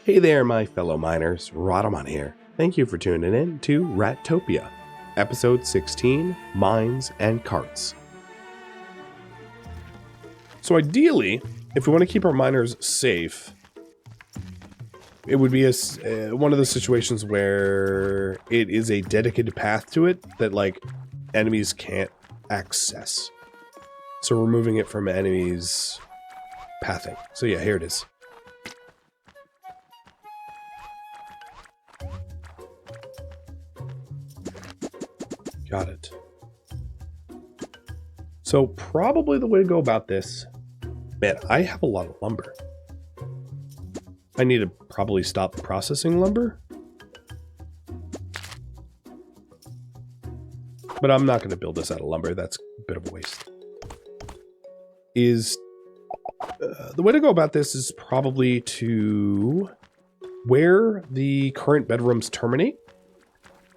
Hey there, my fellow miners, Rhadamant here. Thank you for tuning in to Ratopia, episode 16, Mines and Carts. So ideally, if we want to keep our miners safe, it would be one of those situations where it is a dedicated path to it that, like, enemies can't access. So removing it from enemies' pathing. So yeah, here it is. Got it. So probably the way to go about this, man, I have a lot of lumber. I need to probably stop processing lumber. But I'm not going to build this out of lumber. That's a bit of a waste. The way to go about this is probably to where the current bedrooms terminate,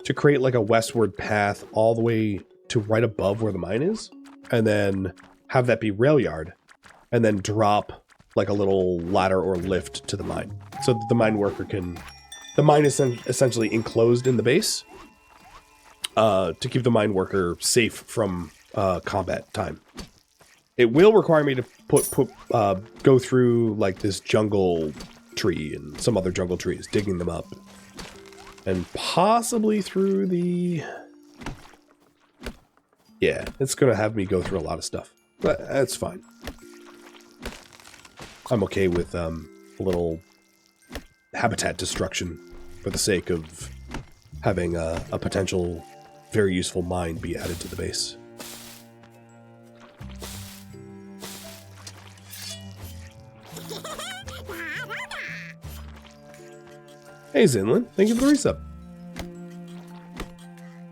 to create like a westward path all the way to right above where the mine is, and then have that be rail yard, and then drop like a little ladder or lift to the mine, so that the mine worker can... The mine is essentially enclosed in the base to keep the mine worker safe from combat time. It will require me to go through like this jungle tree and some other jungle trees, digging them up. And possibly through the... Yeah, it's going to have me go through a lot of stuff. But that's fine. I'm okay with a little habitat destruction for the sake of having a potential very useful mine be added to the base. Hey Zinlin, thank you for the resub.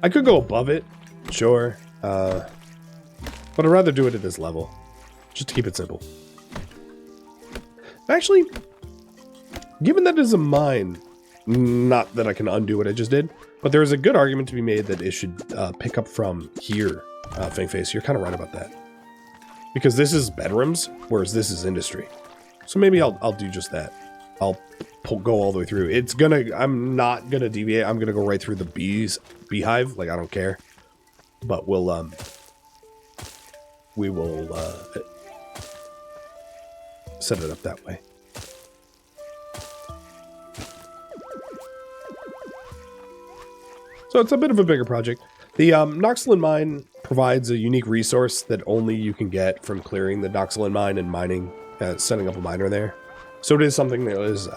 I could go above it, sure, but I'd rather do it at this level, just to keep it simple. Actually, given that it is a mine, not that I can undo what I just did, but there is a good argument to be made that it should pick up from here, Fangface. You're kind of right about that. Because this is bedrooms, whereas this is industry. So maybe I'll do just that. I'll go all the way through. I'm not gonna deviate. I'm gonna go right through the beehive. Like, I don't care. But we will set it up that way. So it's a bit of a bigger project. The Noxolin mine provides a unique resource that only you can get from clearing the Noxolin mine and mining, setting up a miner there. So it is something that is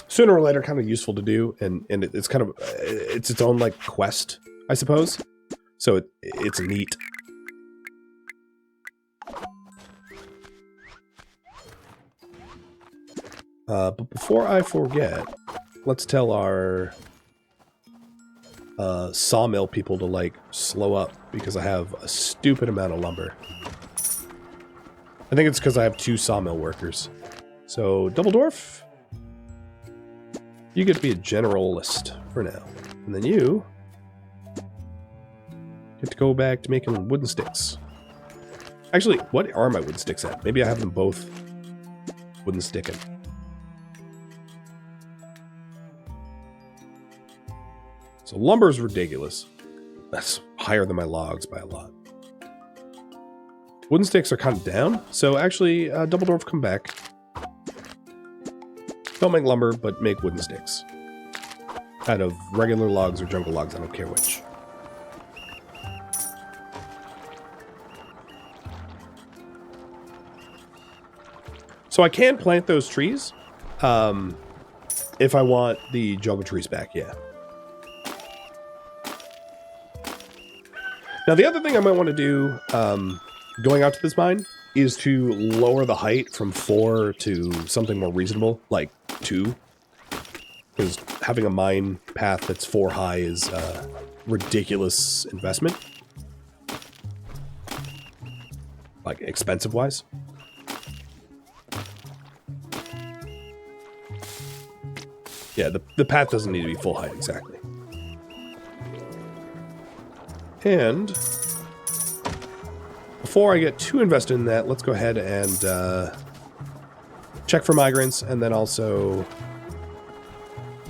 sooner or later kind of useful to do, and it's kind of its own like quest, I suppose. So it's neat. But before I forget, let's tell our sawmill people to like slow up, because I have a stupid amount of lumber. I think it's because I have 2 sawmill workers. So, Double Dwarf, you get to be a generalist for now. And then you get to go back to making wooden sticks. Actually, what are my wooden sticks at? Maybe I have them both wooden sticking. So lumber is ridiculous. That's higher than my logs by a lot. Wooden sticks are kind of down. So actually, Double Dwarf, come back. Don't make lumber, but make wooden sticks. Out of regular logs or jungle logs, I don't care which. So I can plant those trees if I want the jungle trees back, yeah. Now the other thing I might want to do going out to this mine is to lower the height from 4 to something more reasonable, like 2. Because having a mine path that's 4 high is a ridiculous investment. Like, expensive-wise. Yeah, the path doesn't need to be full height, exactly. And before I get too invested in that, let's go ahead and check for migrants, and then also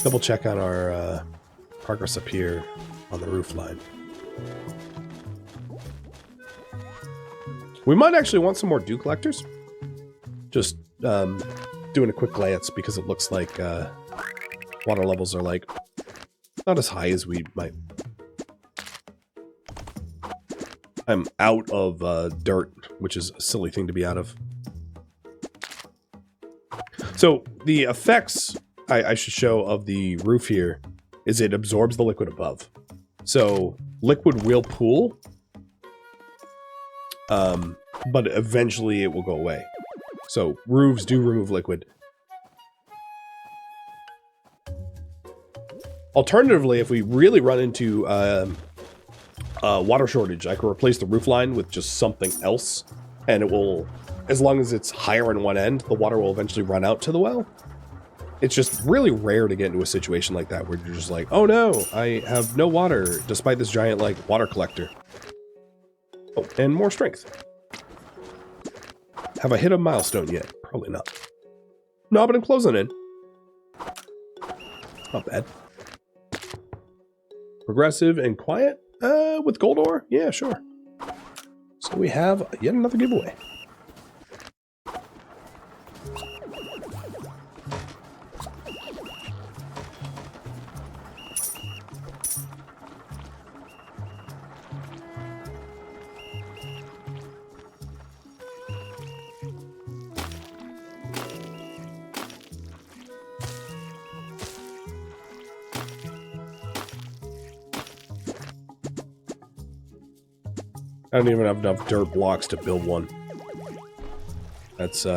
double check on our progress up here on the roof line. We might actually want some more dew collectors. Just doing a quick glance because it looks like water levels are like not as high as we might. I'm out of dirt, which is a silly thing to be out of. So the effects I should show of the roof here is it absorbs the liquid above. So liquid will pool, but eventually it will go away. So roofs do remove liquid. Alternatively, if we really run into water shortage, I can replace the roof line with just something else, and it will, as long as it's higher on one end, the water will eventually run out to the well. It's just really rare to get into a situation like that where you're just like, oh no, I have no water despite this giant like water collector. Oh, and more strength. Have I hit a milestone yet? Probably not. No, but I'm closing in. Not bad. Progressive and quiet? With gold ore? Yeah, sure. So we have yet another giveaway. I don't even have enough dirt blocks to build one. That's,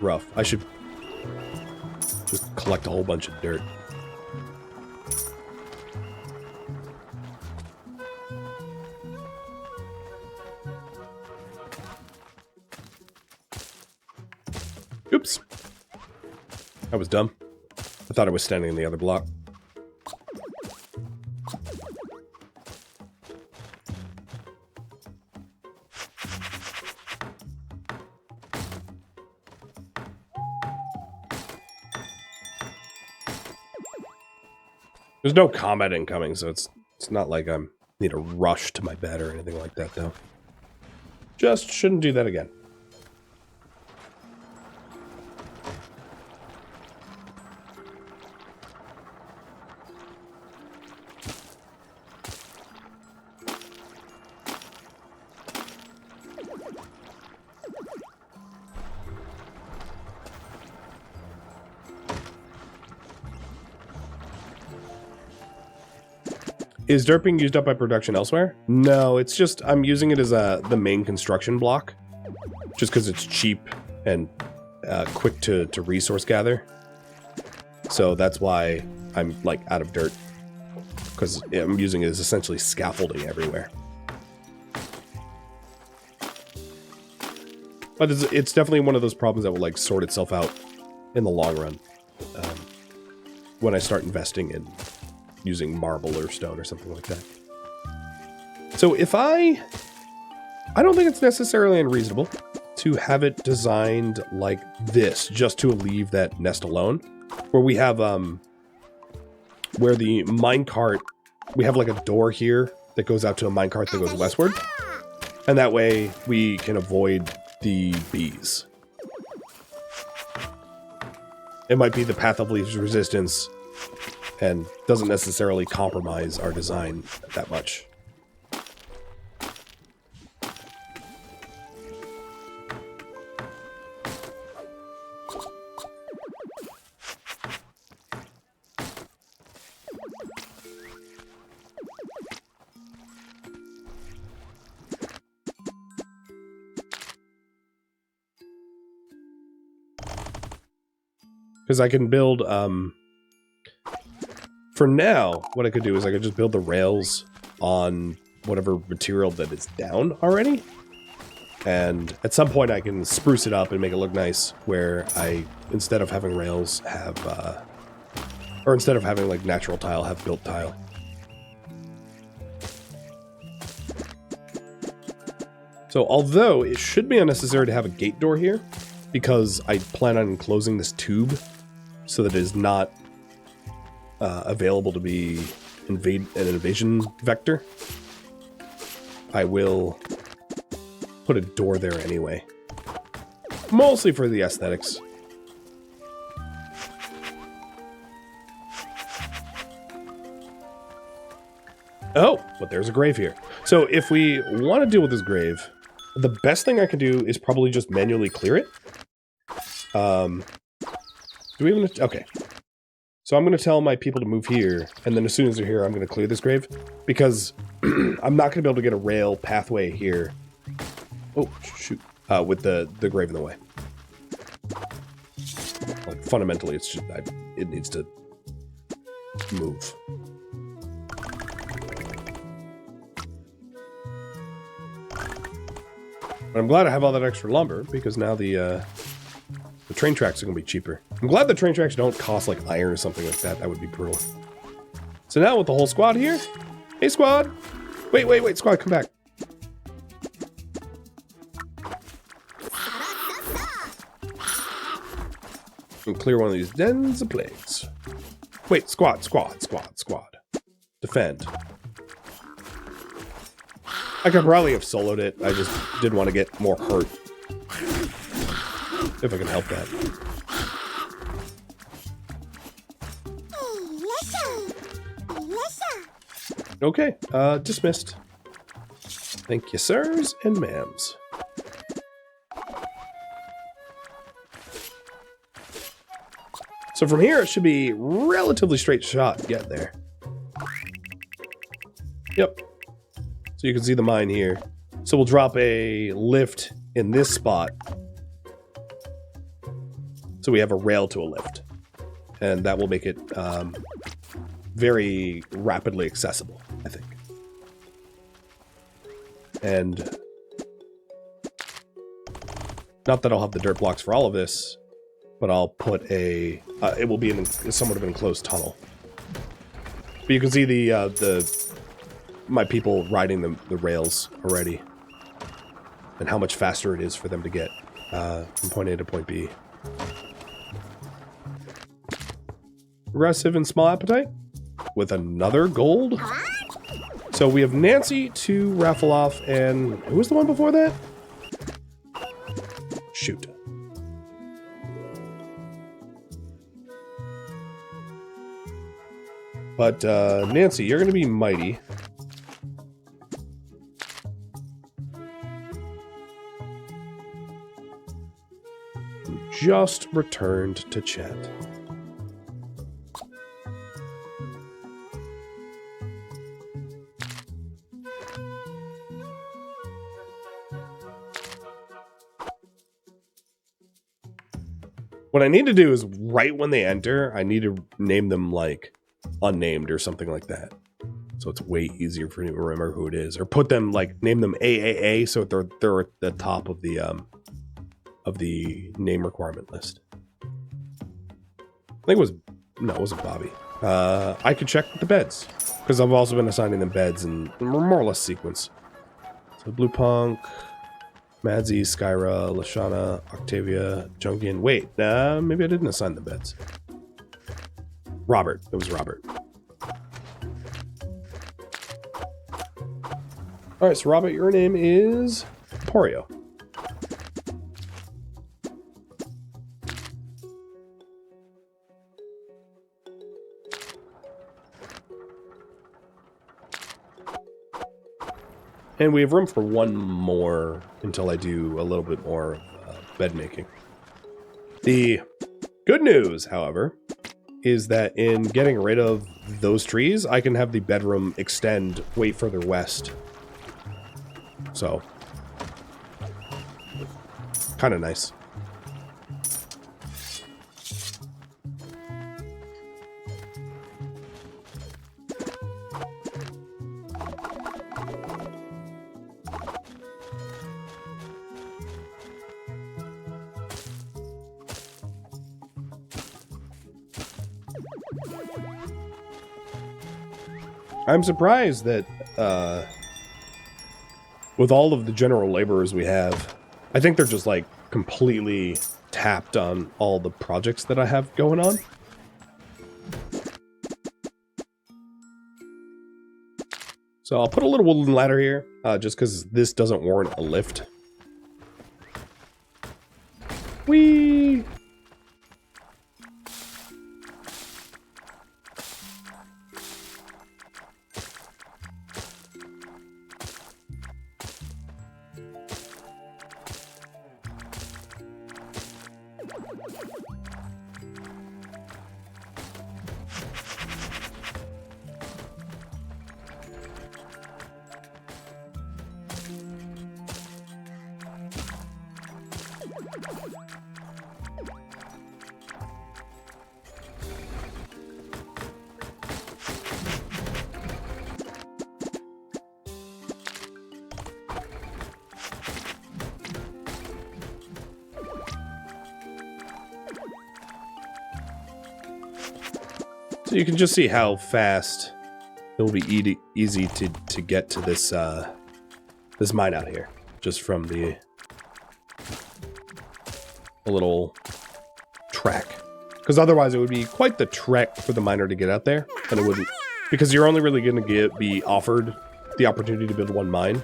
rough. I should just collect a whole bunch of dirt. Oops. That was dumb. I thought I was standing in the other block. There's no combat incoming, so it's not like I need to rush to my bed or anything like that, though. Just shouldn't do that again. Is dirt being used up by production elsewhere? No, it's just I'm using it as the main construction block, just because it's cheap and quick to resource gather. So that's why I'm like out of dirt, because I'm using it as essentially scaffolding everywhere. But it's definitely one of those problems that will like sort itself out in the long run when I start investing in using marble or stone or something like that. So if I don't think it's necessarily unreasonable to have it designed like this, just to leave that nest alone, where we have where the minecart, we have like a door here that goes out to a minecart that goes westward, and that way we can avoid the bees. It might be the path of least resistance and doesn't necessarily compromise our design that much. Because I can build, for now, what I could do is I could just build the rails on whatever material that is down already. And at some point I can spruce it up and make it look nice, where I, instead of having rails, have, or instead of having like natural tile, have built tile. So although it should be unnecessary to have a gate door here, because I plan on enclosing this tube so that it is not available to be an invasion vector, I will put a door there anyway. Mostly for the aesthetics. Oh, but there's a grave here. So if we want to deal with this grave, the best thing I can do is probably just manually clear it. Do we even... Okay. So I'm going to tell my people to move here, and then as soon as they're here, I'm going to clear this grave, because I'm not going to be able to get a rail pathway here. Oh, shoot. With the grave in the way. Like, fundamentally, it's just... it needs to move. But I'm glad I have all that extra lumber, because now the train tracks are going to be cheaper. I'm glad the train tracks don't cost, like, iron or something like that. That would be brutal. So now with the whole squad here... Hey, squad! Wait, squad, come back. And clear one of these dens of plagues. Wait, squad. Defend. I could probably have soloed it. I just didn't want to get more hurt. If I can help that. Okay, dismissed. Thank you, sirs and ma'ams. So from here, it should be relatively straight shot to get there. Yep. So you can see the mine here. So we'll drop a lift in this spot. So we have a rail to a lift. And that will make it very rapidly accessible, I think. And not that I'll have the dirt blocks for all of this, but I'll put a... it will be in somewhat of an enclosed tunnel. But you can see my people riding the rails already. And how much faster it is for them to get from point A to point B. Aggressive and small appetite. With another gold. So we have Nancy to raffle off, and who was the one before that? Shoot. But Nancy, you're going to be mighty. Just returned to chat. What I need to do is right when they enter, I need to name them like unnamed or something like that. So it's way easier for me to remember who it is. Or put them like, name them AAA so they're at the top of the name requirement list. I think it was, no, it wasn't Bobby. I could check with the beds. Because I've also been assigning them beds in more or less sequence. So Blue Punk... Madzi, Skyra, Lashana, Octavia, Jungian. Wait, maybe I didn't assign the beds. Robert. It was Robert. Alright, so Robert, your name is Porio. And we have room for one more until I do a little bit more bed making. The good news, however, is that in getting rid of those trees, I can have the bedroom extend way further west. So, kind of nice. I'm surprised that with all of the general laborers we have, I think they're just like completely tapped on all the projects that I have going on. So I'll put a little wooden ladder here, just because this doesn't warrant a lift. Whee! So you can just see how fast it will be easy to get to this this mine out here, just from a little track. Because otherwise it would be quite the trek for the miner to get out there, and it wouldn't, because you're only really going to be offered the opportunity to build one mine.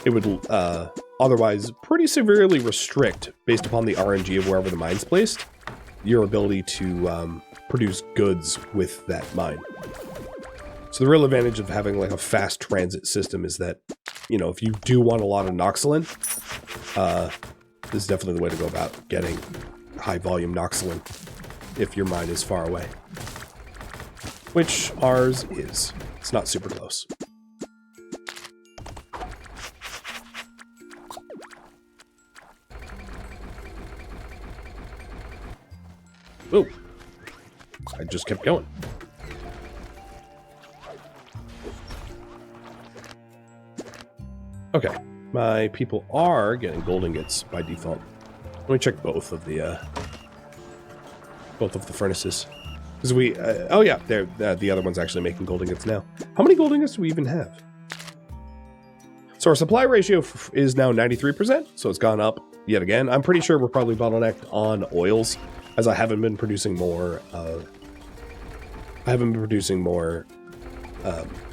It would otherwise pretty severely restrict, based upon the RNG of wherever the mine's placed, your ability to produce goods with that mine. So the real advantage of having like a fast transit system is that, you know, if you do want a lot of Noxolin, this is definitely the way to go about getting high volume Noxolin if your mine is far away. Which ours is. It's not super close. Oh, I just kept going. Okay, my people are getting gold ingots by default. Let me check both of the furnaces, because we oh yeah, they're the other one's actually making gold ingots now. How many gold ingots do we even have? So our supply ratio is now 93%, so it's gone up yet again. I'm pretty sure we're probably bottlenecked on oils, as I haven't been producing more.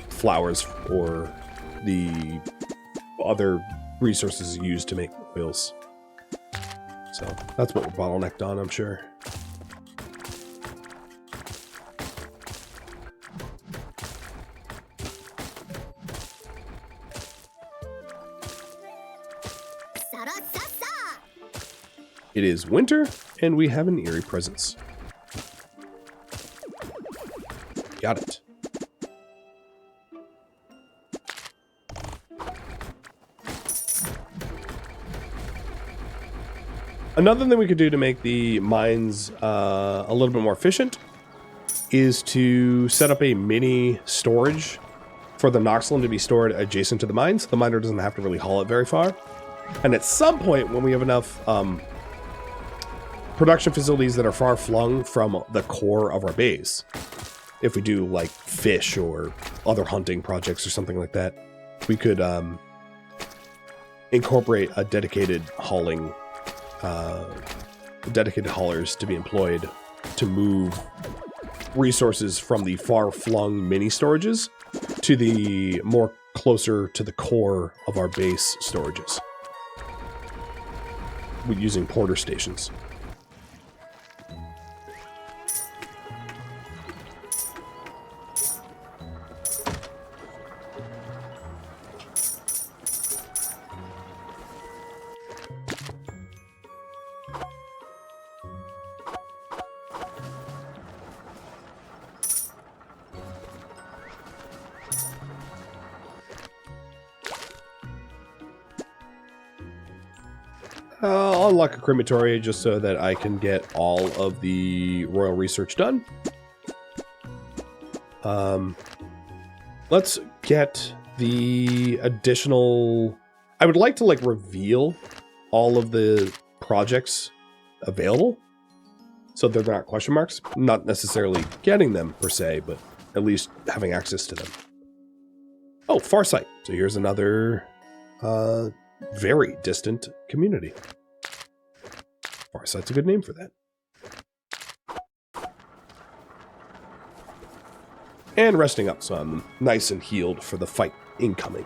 Flowers or the other resources used to make oils. So that's what we're bottlenecked on, I'm sure. It is winter, and we have an eerie presence. Got it. Another thing we could do to make the mines a little bit more efficient is to set up a mini storage for the Noxolin to be stored adjacent to the mine, so the miner doesn't have to really haul it very far. And at some point, when we have enough production facilities that are far flung from the core of our base, if we do like fish or other hunting projects or something like that, we could incorporate a dedicated hauling dedicated haulers to be employed to move resources from the far-flung mini storages to the more closer to the core of our base storages, using porter stations. I'll unlock a crematory just so that I can get all of the royal research done. Let's get the additional... I would like to like reveal all of the projects available so they're not question marks. Not necessarily getting them per se, but at least having access to them. Oh, Farsight. So here's another very distant community. Farsight's a good name for that. And resting up, so I'm nice and healed for the fight incoming.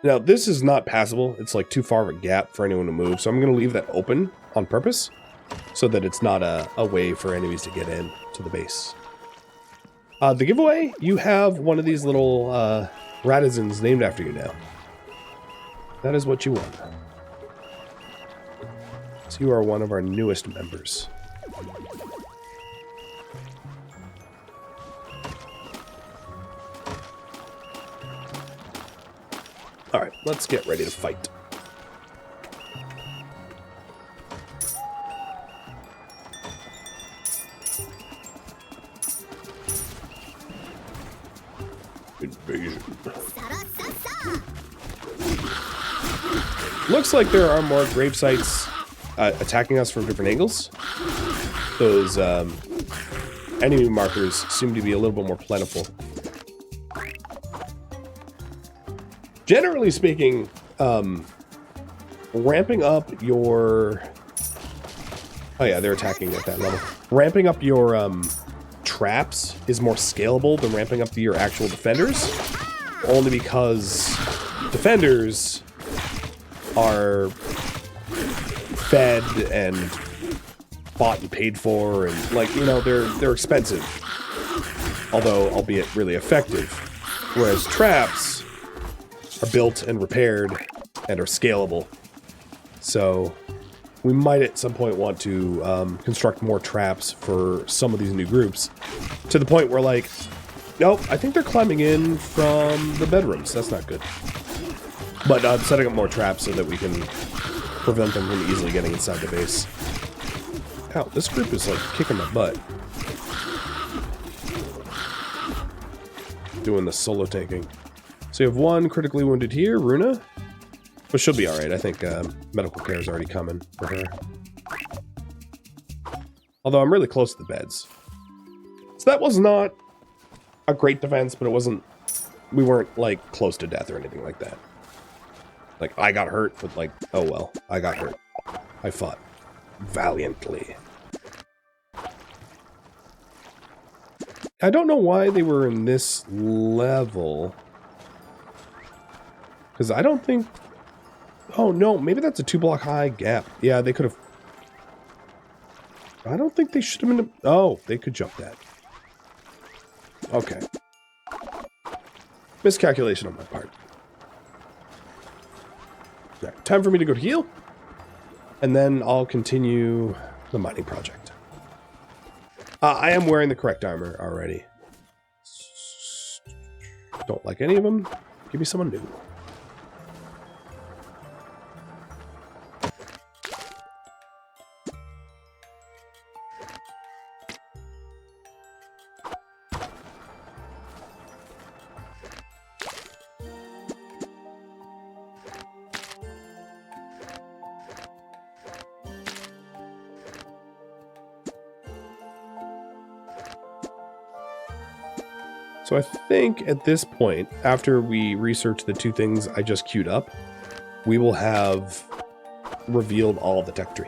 Now, this is not passable. It's like too far of a gap for anyone to move, so I'm going to leave that open on purpose so that it's not a way for enemies to get in to the base. The giveaway, you have one of these little Rhadamants named after you now. That is what you won. So you are one of our newest members. Alright, let's get ready to fight. Invasion. Looks like there are more grave sites attacking us from different angles. Those enemy markers seem to be a little bit more plentiful. Generally speaking, ramping up your... Oh yeah, they're attacking at that level. Ramping up your traps is more scalable than ramping up your actual defenders. Only because defenders are fed and bought and paid for, and like, you know, they're expensive. Although, albeit really effective. Whereas traps are built and repaired and are scalable. So we might at some point want to construct more traps for some of these new groups, to the point where, like, nope, I think they're climbing in from the bedrooms. That's not good. But I'm setting up more traps so that we can prevent them from easily getting inside the base. Ow, this group is like kicking my butt. Doing the solo taking. So you have one critically wounded here, Runa. But she'll be alright. I think medical care is already coming for her. Although I'm really close to the beds. So that was not a great defense, but it wasn't... We weren't, like, close to death or anything like that. Like, I got hurt, but, like, oh well. I got hurt. I fought valiantly. I don't know why they were in this level... Because I don't think... Oh, no. Maybe that's a 2-block high gap. Yeah, they could have... I don't think they should have been... Oh, they could jump that. Okay. Miscalculation on my part. Right, time for me to go to heal. And then I'll continue the mining project. I am wearing the correct armor already. Don't like any of them. Give me someone new. So I think at this point, after we research the two things I just queued up, we will have revealed all of the tech tree.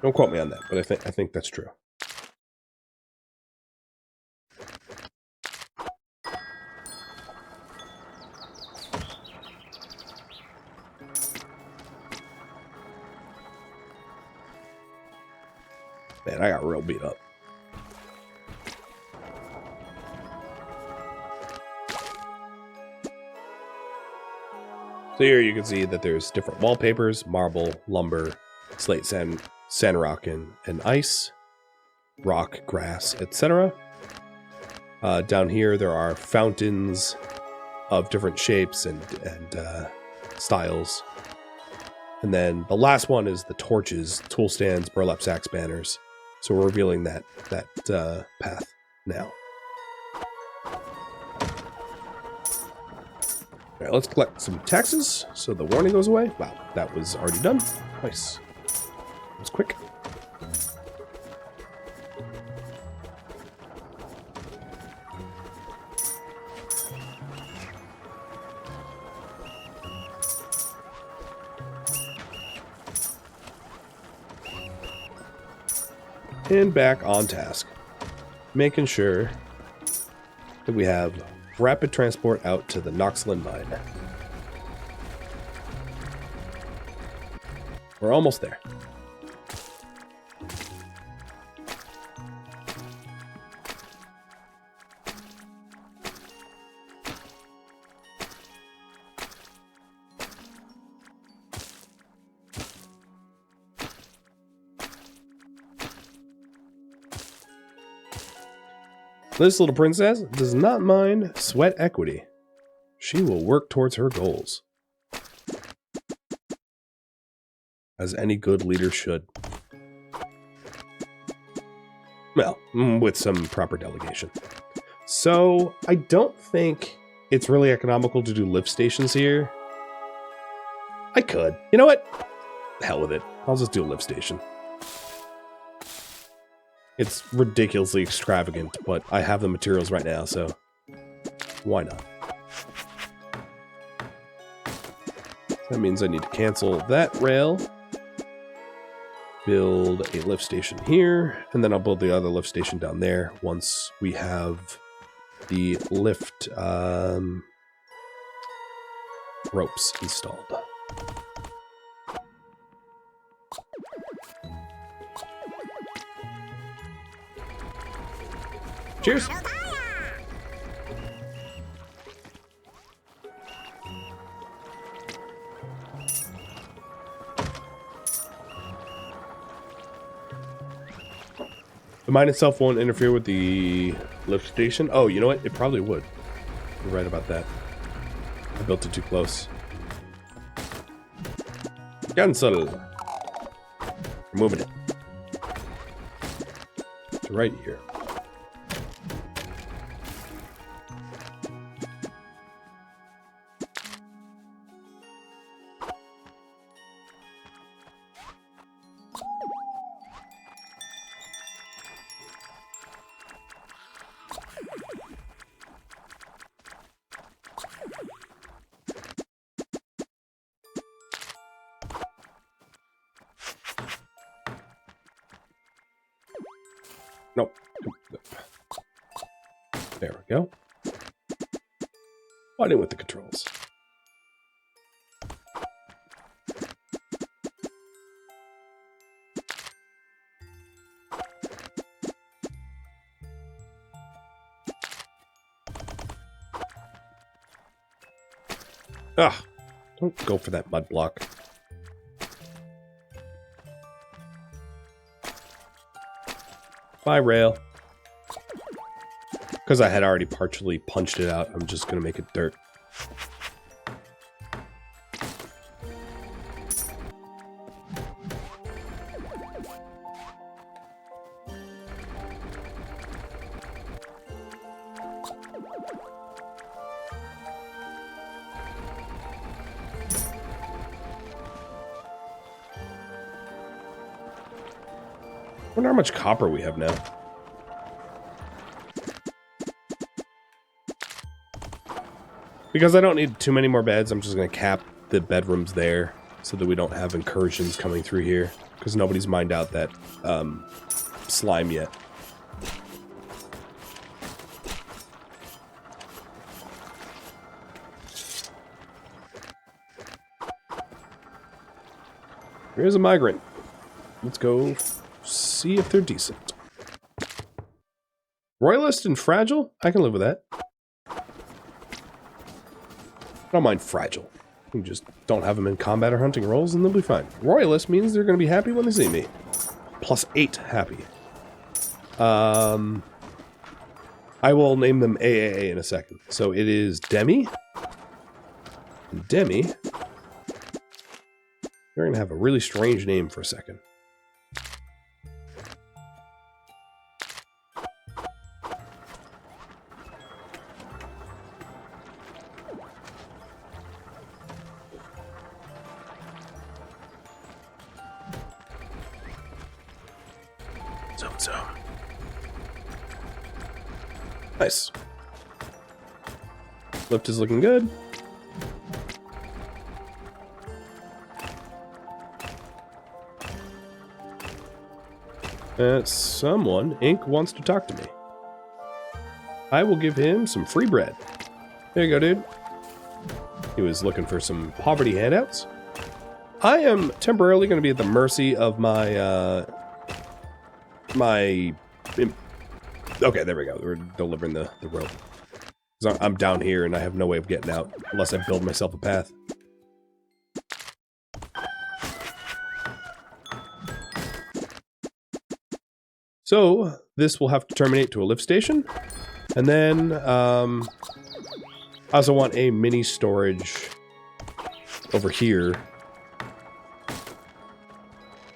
Don't quote me on that, but I think that's true. Man, I got real beat up. So here you can see that there's different wallpapers: marble, lumber, slate, sand rock, and ice, rock, grass, etc. Down here there are fountains of different shapes and styles. And then the last one is the torches, tool stands, burlap sacks, banners. So we're revealing that path now. All right, let's collect some taxes so the warning goes away. Wow, that was already done. Nice. That was quick. And back on task. Making sure that we have rapid transport out to the Noxland mine. We're almost there. This little princess does not mind sweat equity. She will work towards her goals. As any good leader should. Well, with some proper delegation. So, I don't think it's really economical to do lift stations here. I could. You know what? Hell with it. I'll just do a lift station. It's ridiculously extravagant, but I have the materials right now, so why not? That means I need to cancel that rail, build a lift station here, and then I'll build the other lift station down there once we have the lift ropes installed. Cheers! The mine itself won't interfere with the lift station. Oh, you know what? It probably would. You're right about that. I built it too close. Cancel. Removing it. To right here. Nope. There we go. Fighting with the controls. Ah, don't go for that mud block. Bye, rail. Because I had already partially punched it out, I'm just going to make it dirt. I wonder how much copper we have now. Because I don't need too many more beds, I'm just going to cap the bedrooms there so that we don't have incursions coming through here. Because nobody's mined out that slime yet. Here's a migrant. Let's go see if they're decent. Royalist and fragile? I can live with that. I don't mind fragile. You just don't have them in combat or hunting roles and they'll be fine. Royalist means they're going to be happy when they see me. +8 happy. I will name them AAA in a second. So it is Demi. And Demi. They're going to have a really strange name for a second. Zone. Nice. Lift is looking good. Someone, Ink, wants to talk to me. I will give him some free bread. There you go, dude. He was looking for some poverty handouts. I am temporarily going to be at the mercy of my, okay, there we go. We're delivering the rope. So I'm down here and I have no way of getting out unless I build myself a path. So this will have to terminate to a lift station. And then I also want a mini storage over here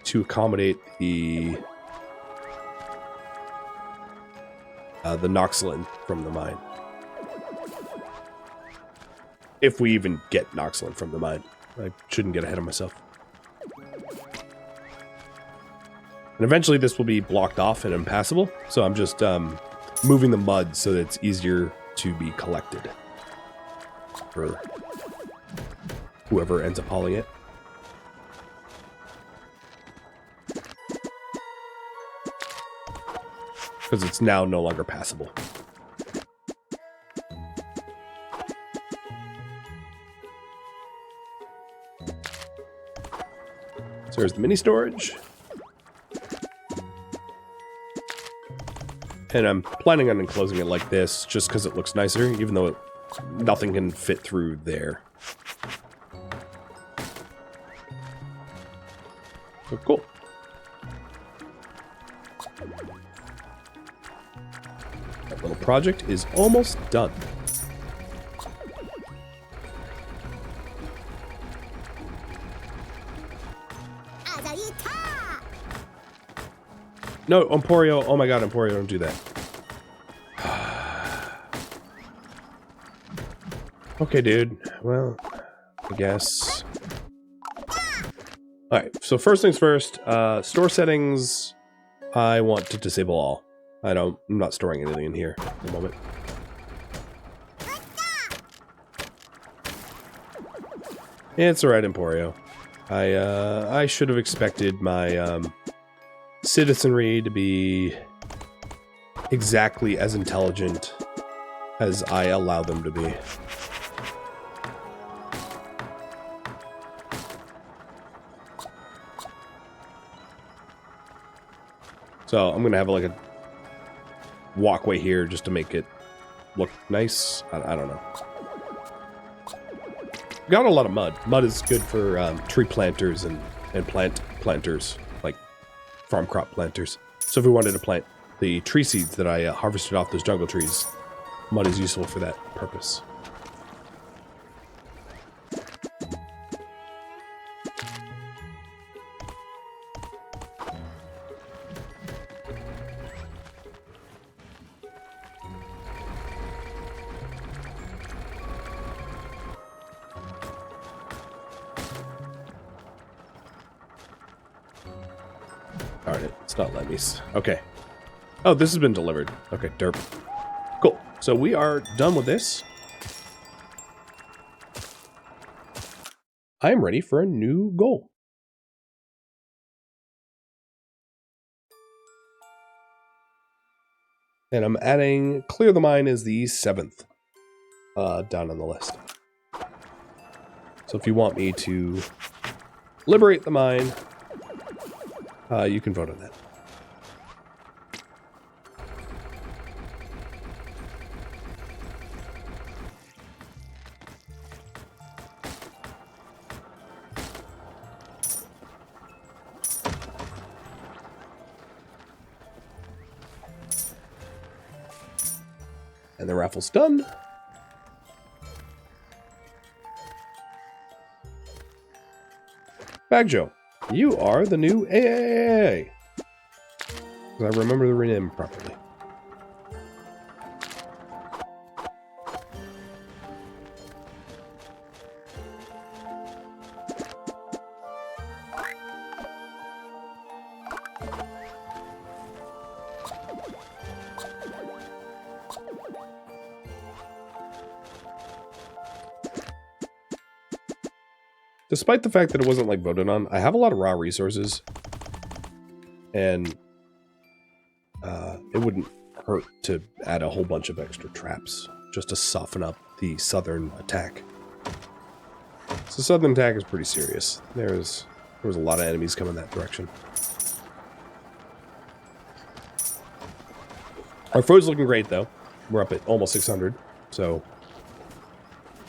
to accommodate the Noxolin from the mine. If we even get Noxolin from the mine. I shouldn't get ahead of myself. And eventually this will be blocked off and impassable, so I'm just moving the mud so that it's easier to be collected for whoever ends up hauling it. Because it's now no longer passable. So there's the mini storage. And I'm planning on enclosing it like this just because it looks nicer, even though nothing can fit through there. So cool. That little project is almost done. No, Emporio. Oh my god, Emporio, don't do that. Okay, dude. Well, I guess. Alright, so first things first. Store settings. I want to disable all. I'm not storing anything in here at the moment. It's alright, Emporio. I should have expected my, citizenry to be exactly as intelligent as I allow them to be. So I'm gonna have like a walkway here just to make it look nice. I don't know. Got a lot of mud. Mud is good for tree planters and plant planters. Farm crop planters. So if we wanted to plant the tree seeds that I harvested off those jungle trees, mud is useful for that purpose. Darn it, it's not letting me. Okay. Oh, this has been delivered. Okay, derp. Cool. So we are done with this. I am ready for a new goal. And I'm adding clear the mine as the 7th down on the list. So if you want me to liberate the mine, you can vote on that. And the raffle's done. Bag Joe, you are the new AAA. I remember the name properly. despite the fact that it wasn't like voted on, I have a lot of raw resources. And it wouldn't hurt to add a whole bunch of extra traps just to soften up the southern attack. So southern attack is pretty serious. There was a lot of enemies coming that direction. Our food's looking great though. We're up at almost 600, so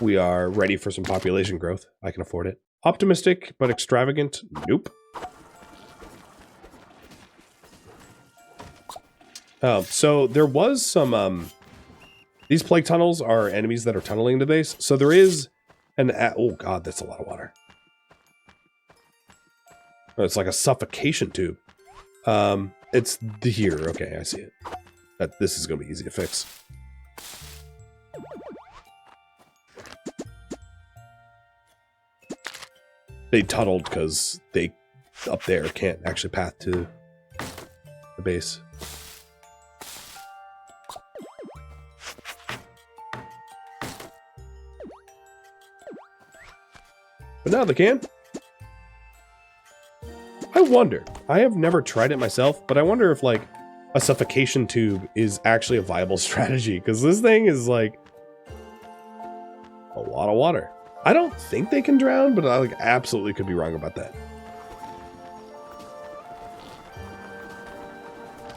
we are ready for some population growth. I can afford it. Optimistic but extravagant? Nope. So there was some, these plague tunnels are enemies that are tunneling into base. So there is an, oh god, that's a lot of water. Oh, it's like a suffocation tube. It's here. Okay, I see it. This is going to be easy to fix. They tunneled because they, up there, can't actually path to the base. But now they can. I wonder. I have never tried it myself, but I wonder if, like, a suffocation tube is actually a viable strategy, because this thing is, like, a lot of water. I don't think they can drown, but I, like, absolutely could be wrong about that.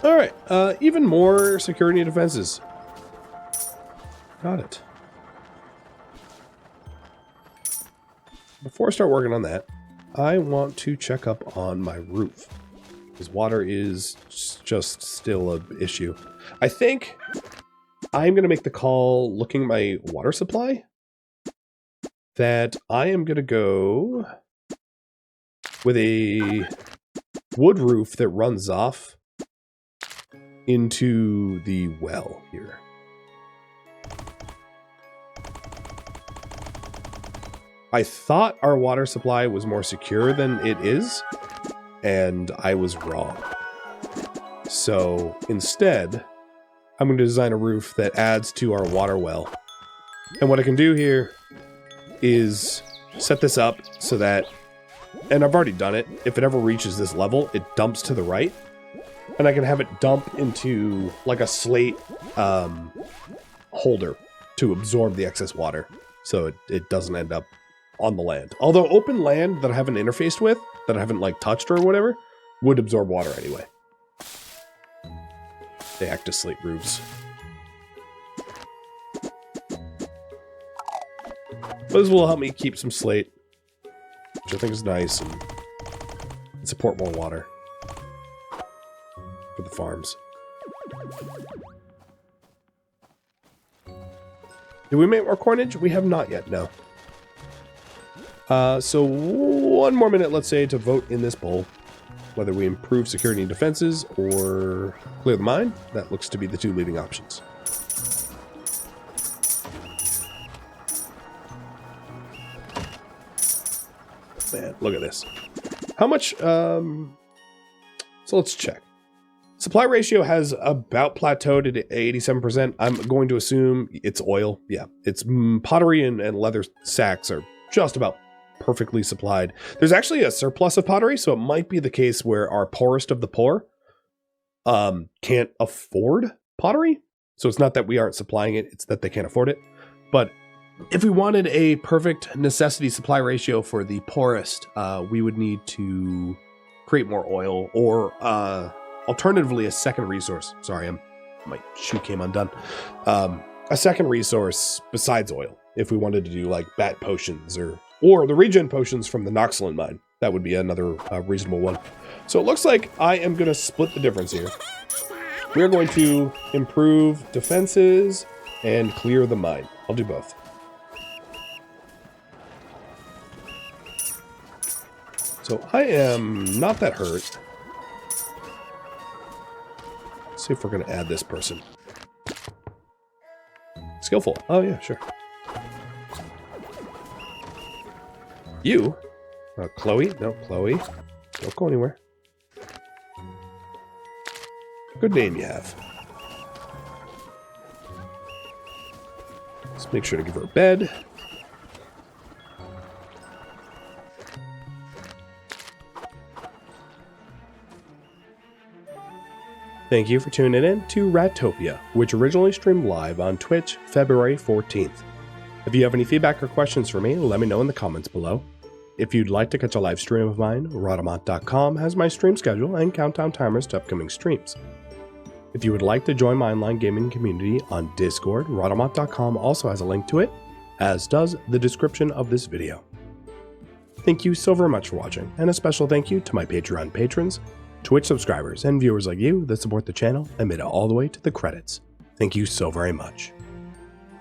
Alright, even more security and defenses. Got it. Before I start working on that, I want to check up on my roof, because water is just still an issue. I think I'm going to make the call, looking at my water supply, that I am going to go with a wood roof that runs off into the well here. I thought our water supply was more secure than it is, and I was wrong. So instead, I'm going to design a roof that adds to our water well. And what I can do here is set this up so that, and I've already done it, if it ever reaches this level, it dumps to the right. And I can have it dump into like a slate holder to absorb the excess water, so it doesn't end up on the land. Although open land that I haven't interfaced with, that I haven't like touched or whatever, would absorb water anyway. They act as slate roofs. But this will help me keep some slate, which I think is nice, and support more water for the farms. Did we make more coinage? We have not yet, no. So one more minute, let's say, to vote in this poll, whether we improve security and defenses or clear the mine. That looks to be the two leading options. Man, look at this. How much, so let's check. Supply ratio has about plateaued at 87%. I'm going to assume it's oil. Yeah, it's pottery and leather sacks are just about perfectly supplied. There's actually a surplus of pottery, so it might be the case where our poorest of the poor can't afford pottery. So it's not that we aren't supplying it, it's that they can't afford it. But if we wanted a perfect necessity supply ratio for the poorest, we would need to create more oil, or alternatively a second resource. Sorry, my shoe came undone. A second resource besides oil, if we wanted to do like bat potions or the regen potions from the Noxalent mine. That would be another reasonable one. So it looks like I am going to split the difference here. We're going to improve defenses and clear the mine. I'll do both. So I am not that hurt. Let's see if we're going to add this person. Skillful. Oh yeah, sure. You? Chloe? No, Chloe. Don't go anywhere. Good name you have. Let's make sure to give her a bed. Thank you for tuning in to Ratopia, which originally streamed live on Twitch February 14th. If you have any feedback or questions for me, let me know in the comments below. If you'd like to catch a live stream of mine, Rhadamant.com has my stream schedule and countdown timers to upcoming streams. If you would like to join my online gaming community on Discord, Rhadamant.com also has a link to it, as does the description of this video. Thank you so very much for watching, and a special thank you to my Patreon patrons, Twitch subscribers, and viewers like you that support the channel and made it all the way to the credits. Thank you so very much.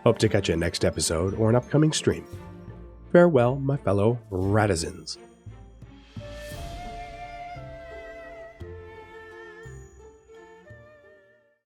Hope to catch you next episode or an upcoming stream. Farewell, my fellow Ratizens.